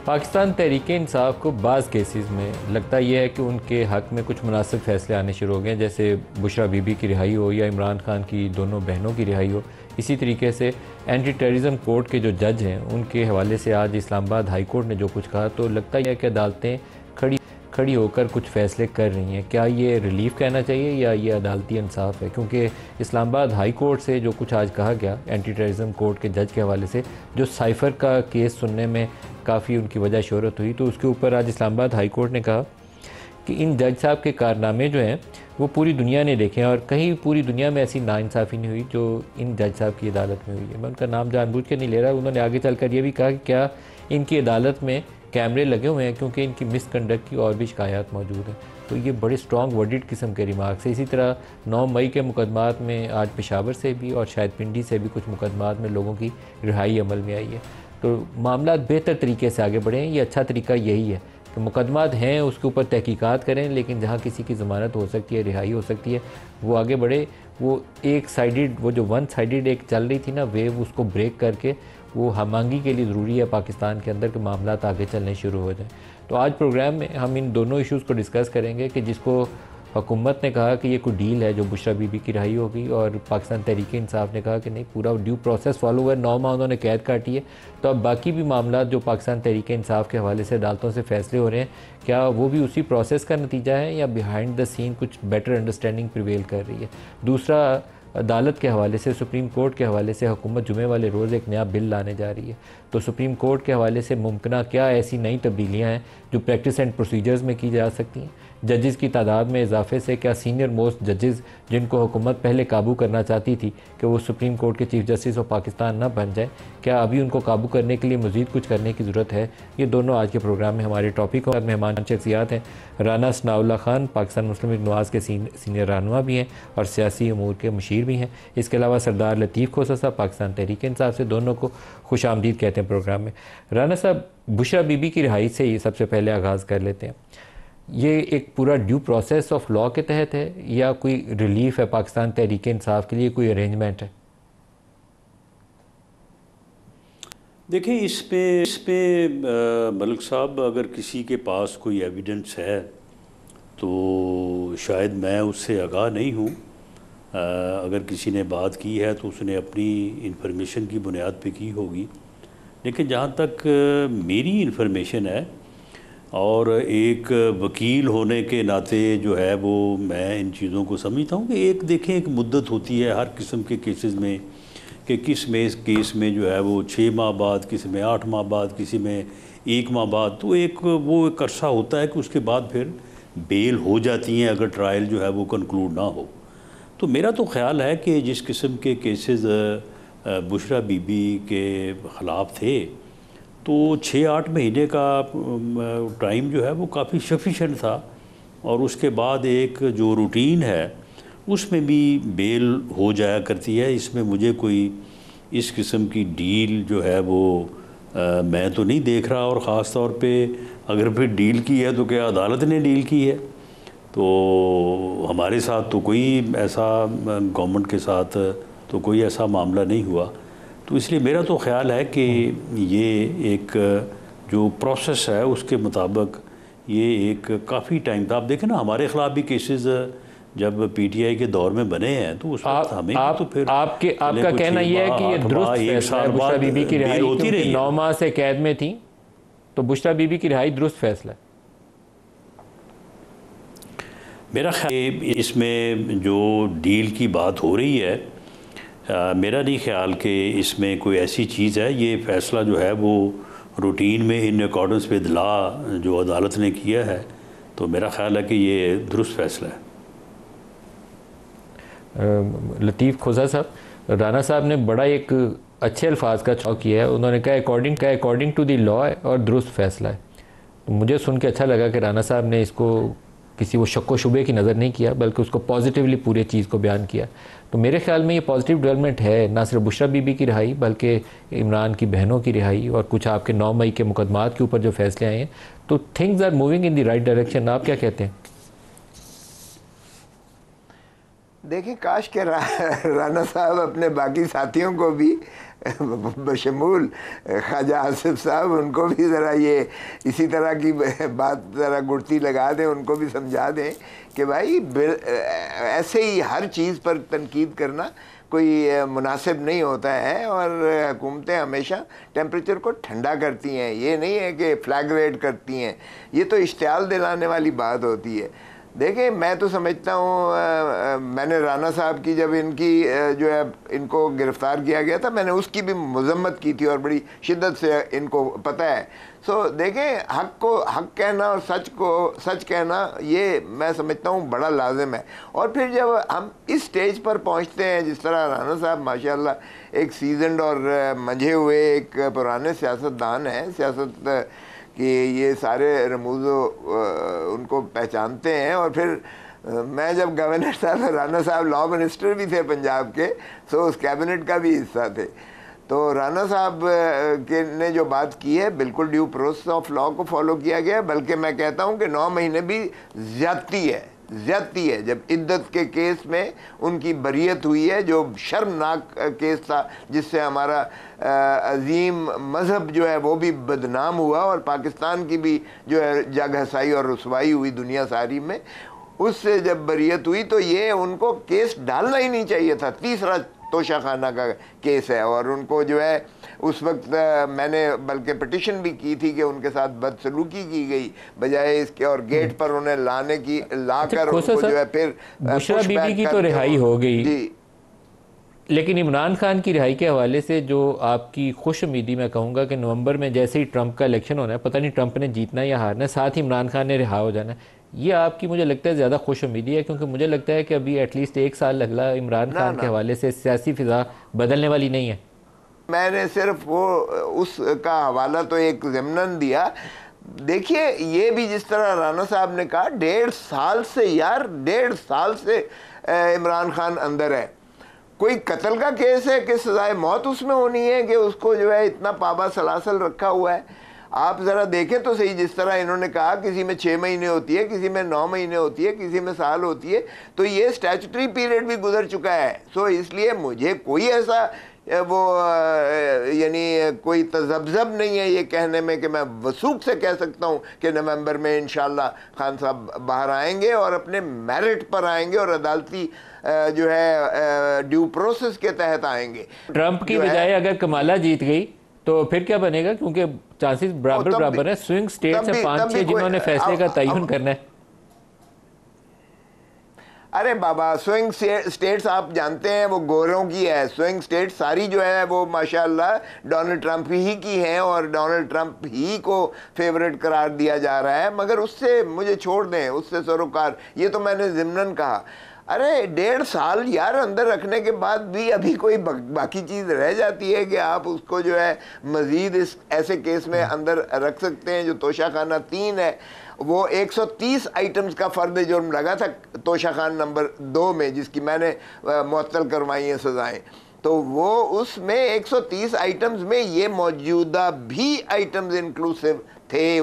पाकिस्तान तहरीक इंसाफ को बाज़ केसेस में लगता यह है कि उनके हक़ में कुछ मुनासिब फ़ैसले आने शुरू हो गए, जैसे बुशरा बीबी की रिहाई हो या इमरान खान की दोनों बहनों की रिहाई हो। इसी तरीके से एंटी टेररिज्म कोर्ट के जो जज हैं उनके हवाले से आज इस्लामाबाद हाई कोर्ट ने जो कुछ कहा, तो लगता यह है कि अदालतें खड़ी होकर कुछ फ़ैसले कर रही हैं। क्या ये रिलीफ कहना चाहिए या ये अदालती इंसाफ है? क्योंकि इस्लामाबाद हाई कोर्ट से जो कुछ आज कहा गया एंटी टेररिज्म कोर्ट के जज के हवाले से, जो साइफ़र का केस सुनने में काफ़ी उनकी वजह शोहरत हुई, तो उसके ऊपर आज इस्लामाबाद हाई कोर्ट ने कहा कि इन जज साहब के कारनामे जो हैं वो पूरी दुनिया ने देखे हैं और कहीं पूरी दुनिया में ऐसी नाइंसाफ़ी नहीं हुई जो इन जज साहब की अदालत में हुई है। मैं उनका नाम जानबूझ के नहीं ले रहा। उन्होंने आगे चलकर ये भी कहा कि क्या इनकी अदालत में कैमरे लगे हुए हैं क्योंकि इनकी मिसकंडक्ट की और भी शिकायत मौजूद हैं। तो ये बड़े स्ट्रॉन्ग वर्डिड किस्म के रिमार्क्स है। इसी तरह 9 मई के मुकदमात में आज पेशावर से भी और शायद पिंडी से भी कुछ मुकदमात में लोगों की रिहाई अमल में आई है। तो मामला बेहतर तरीके से आगे बढ़े हैं। ये अच्छा तरीका यही है कि मुकदमात हैं उसके ऊपर तहकीकात करें, लेकिन जहाँ किसी की ज़मानत हो सकती है, रिहाई हो सकती है, वो आगे बढ़े। वो एक साइडेड, वो जो वन साइडेड एक चल रही थी ना वेव, उसको ब्रेक करके वो हमआहंगी के लिए ज़रूरी है पाकिस्तान के अंदर के मामलात आगे चलने शुरू हो जाएं। तो आज प्रोग्राम में हम इन दोनों इश्यूज़ को डिस्कस करेंगे कि जिसको हुकूमत ने कहा कि ये कोई डील है जो बुशरा बीबी की रिहाई होगी, और पाकिस्तान तहरीक इंसाफ ने कहा कि नहीं, पूरा ड्यू प्रोसेस फॉलो हुआ है, 9 माह उन्होंने कैद काटी है। तो अब बाकी भी मामला जो पाकिस्तान तहरीक इंसाफ के हवाले से अदालतों से फ़ैसले हो रहे हैं, क्या वो भी उसी प्रोसेस का नतीजा है या बिहाइंड द सीन कुछ बेटर अंडरस्टैंडिंग प्रिवेल कर रही है? दूसरा, अदालत के हवाले से, सुप्रीम कोर्ट के हवाले से हुकूमत जुमे वाले रोज़ एक नया बिल लाने जा रही है। तो सुप्रीम कोर्ट के हवाले से मुमकिन क्या ऐसी नई तब्दीलियाँ हैं जो प्रैक्टिस एंड प्रोसीजर्स में की जा सकती हैं? जजेस की तादाद में इजाफे से क्या सीनियर मोस्ट जजेस जिनको हुकूमत पहले काबू करना चाहती थी कि वो सुप्रीम कोर्ट के चीफ जस्टिस ऑफ पाकिस्तान ना बन जाए, क्या अभी उनको काबू करने के लिए मज़ीद कुछ करने की ज़रूरत है? ये दोनों आज के प्रोग्राम में हमारे टॉपिक और मेहमान शख्सियात हैं। राना सनाउल्लाह खान पाकिस्तान मुस्लिम लीग नवाज़ के सीनियर रहनुमा भी हैं और सियासी अमूर के मुशीर भी हैं। इसके अलावा सरदार लतीफ़ खोसा साहब पाकिस्तान तहरीक इंसाफ से, दोनों को खुश आमदीद कहते हैं प्रोग्राम में। राना साहब, बुशरा बीबी की रिहाई से ही सबसे पहले आगाज़ कर लेते हैं। ये एक पूरा ड्यू प्रोसेस ऑफ लॉ के तहत है या कोई रिलीफ है पाकिस्तान तहरीक इंसाफ के लिए, कोई अरेंजमेंट है? देखिए, इस पे मलिक साहब, अगर किसी के पास कोई एविडेंस है तो शायद मैं उससे आगाह नहीं हूँ। अगर किसी ने बात की है तो उसने अपनी इंफॉर्मेशन की बुनियाद पे की होगी, लेकिन जहाँ तक मेरी इंफॉर्मेशन है और एक वकील होने के नाते जो है वो मैं इन चीज़ों को समझता हूँ कि एक देखें, एक मुद्दत होती है हर किस्म के केसेस में कि किस में इस केस में जो है वो 6 माह बाद, किसी में 8 माह बाद, किसी में 1 माह बाद, तो एक वो एक अरसा होता है कि उसके बाद फिर बेल हो जाती हैं अगर ट्रायल जो है वो कंक्लूड ना हो। तो मेरा तो ख्याल है कि जिस किस्म के केसेस बुशरा बीबी के ख़िलाफ़ थे, तो 6-8 महीने का टाइम जो है वो काफ़ी सफिशेंट था, और उसके बाद एक जो रूटीन है उसमें भी बेल हो जाया करती है। इसमें मुझे कोई इस किस्म की डील जो है वो मैं तो नहीं देख रहा, और ख़ास तौर पे अगर फिर डील की है तो क्या अदालत ने डील की है? तो हमारे साथ तो कोई ऐसा, गवर्नमेंट के साथ तो कोई ऐसा मामला नहीं हुआ। तो इसलिए मेरा तो ख्याल है कि ये एक जो प्रोसेस है उसके मुताबिक ये एक काफ़ी टाइम था। आप देखें ना, हमारे ख़िलाफ़ भी केसेस जब पीटीआई के दौर में बने हैं तो उस वक्त हमें तो फिर आपका कहना यह है कि ये दुरुस्त फैसला है बुशरा बीबी की रिहाई होती रही, 9 माह से कैद में थी, तो बुशरा बीबी की रिहाई दुरुस्त फैसला है? मेरा ख्याल इसमें जो डील की बात हो रही है, मेरा नहीं ख्याल कि इसमें कोई ऐसी चीज़ है। ये फ़ैसला जो है वो रूटीन में इन अकॉर्डेंस विद लॉ जो अदालत ने किया है, तो मेरा ख्याल है कि ये दुरुस्त फैसला है। लतीफ़ खोसा साहब, राना साहब ने बड़ा एक अच्छे अल्फाज का चुनाव किया है। उन्होंने कहा अकॉर्डिंग टू द लॉ है और दुरुस्त फैसला है। तो मुझे सुन के अच्छा लगा कि राना साहब ने इसको किसी वो शक व शुबे की नज़र नहीं किया, बल्कि उसको पॉजिटिवली पूरे चीज़ को बयान किया। तो मेरे ख्याल में ये पॉजिटिव डेवलपमेंट है, ना सिर्फ बुशरा बीबी की रिहाई बल्कि इमरान की बहनों की रिहाई और कुछ आपके 9 मई के मुकदमात के ऊपर जो फैसले आए हैं। तो things are moving in the right direction. आप क्या कहते हैं? देखिए, काश के राना साहब अपने बाकी साथियों को भी बशमूल ख्वाजा आसिफ साहब, उनको भी ज़रा ये इसी तरह की बात ज़रा गुड़ती लगा दें, उनको भी समझा दें कि भाई ऐसे ही हर चीज़ पर तनकीद करना कोई मुनासिब नहीं होता है। और हुकूमतें हमेशा टेम्परेचर को ठंडा करती हैं, ये नहीं है कि फ्लैग्रेट करती हैं, ये तो इश्तियाल दिलाने वाली बात होती है। देखिए मैं तो समझता हूँ, मैंने राना साहब की जब इनकी जो है इनको गिरफ़्तार किया गया था, मैंने उसकी भी मज़म्मत की थी और बड़ी शिद्दत से इनको पता है। सो देखें, हक़ को हक़ कहना और सच को सच कहना, ये मैं समझता हूँ बड़ा लाजिम है। और फिर जब हम इस स्टेज पर पहुँचते हैं, जिस तरह राना साहब माशाल्लाह एक सीजनड और मंझे हुए एक पुराने सियासतदान हैं, सियासत कि ये सारे रमूज़ो उनको पहचानते हैं। और फिर मैं जब गवर्नर साहब, राना साहब लॉ मिनिस्टर भी थे पंजाब के, सो उस कैबिनेट का भी हिस्सा थे। तो राना साहब के ने जो बात की है, बिल्कुल ड्यू प्रोसेस ऑफ लॉ को फॉलो किया गया, बल्कि मैं कहता हूँ कि 9 महीने भी ज़्यादती है। जब इद्दत के केस में उनकी बरियत हुई है, जो शर्मनाक केस था जिससे हमारा अजीम मज़हब जो है वो भी बदनाम हुआ और पाकिस्तान की भी जो है जग हसाई और रुसवाई हुई दुनिया सारी में, उससे जब बरियत हुई तो ये उनको केस डालना ही नहीं चाहिए था। तीसरा तोशाखाना का केस है और उनको जो है उस वक्त मैंने बल्कि पिटिशन भी की थी कि उनके साथ बदसलूकी की गई बजाय इसके, और गेट पर उन्हें लाने की लाकर उनको जो है फिर बुशरा बीबी की तो रिहाई हो गई जी, लेकिन इमरान खान की रिहाई के हवाले से जो आपकी खुश उम्मीदी, मैं कहूँगा कि नवंबर में जैसे ही ट्रंप का इलेक्शन होना है, पता नहीं ट्रंप ने जीतना या हारना है, साथ ही इमरान खान ने रिहा हो जाना है, ये आपकी मुझे लगता है ज़्यादा खुश उम्मीदी है, क्योंकि मुझे लगता है कि अभी एटलीस्ट 1 साल लगला इमरान खान के हवाले से सियासी फिजा बदलने वाली नहीं है। मैंने सिर्फ वो उसका हवाला तो एक ज़िम्नन दिया। देखिए ये भी जिस तरह राना साहब ने कहा, 1.5 साल से यार, 1.5 साल से इमरान खान अंदर है। कोई कत्ल का केस है कि सजाए मौत उसमें होनी है कि उसको जो है इतना पाबा सलासल रखा हुआ है। आप ज़रा देखें तो सही, जिस तरह इन्होंने कहा किसी में 6 महीने होती है, किसी में 9 महीने होती है, किसी में साल होती है, तो ये स्टैचुटरी पीरियड भी गुजर चुका है। सो इसलिए मुझे कोई ऐसा वो यानी कोई तजब्जब नहीं है ये कहने में कि मैं वसूख से कह सकता हूँ कि नवंबर में इंशाल्लाह खान साहब बाहर आएंगे और अपने मेरिट पर आएंगे और अदालती जो है ड्यू प्रोसेस के तहत आएंगे। ट्रंप की बजाय अगर कमाला जीत गई तो फिर क्या बनेगा, क्योंकि चांसेस बराबर है। स्विंग स्टेट्स है 5-6 जिन्होंने फैसले का तयन करना है। अरे बाबा, स्विंग स्टेट्स आप जानते हैं वो गोरों की है। स्विंग स्टेट सारी जो है वो माशाल्लाह डोनाल्ड ट्रंप ही की हैं और डोनाल्ड ट्रंप ही को फेवरेट करार दिया जा रहा है। मगर उससे मुझे छोड़ दें, उससे सरोकार, ये तो मैंने ज़िम्नन कहा। अरे 1.5 साल यार अंदर रखने के बाद भी अभी कोई बाकी चीज़ रह जाती है कि आप उसको जो है मज़ीद इस ऐसे केस में अंदर रख सकते हैं। जो तोशाखाना 3 है वो 130 आइटम्स का फ़र्द जुर्म लगा था तोशाखान नंबर 2 में, जिसकी मैंने मुअत्तल करवाई हैं सज़ाएँ। तो वो उसमें 130 आइटम्स में ये मौजूदा भी आइटम्स इंक्लूसिव थे।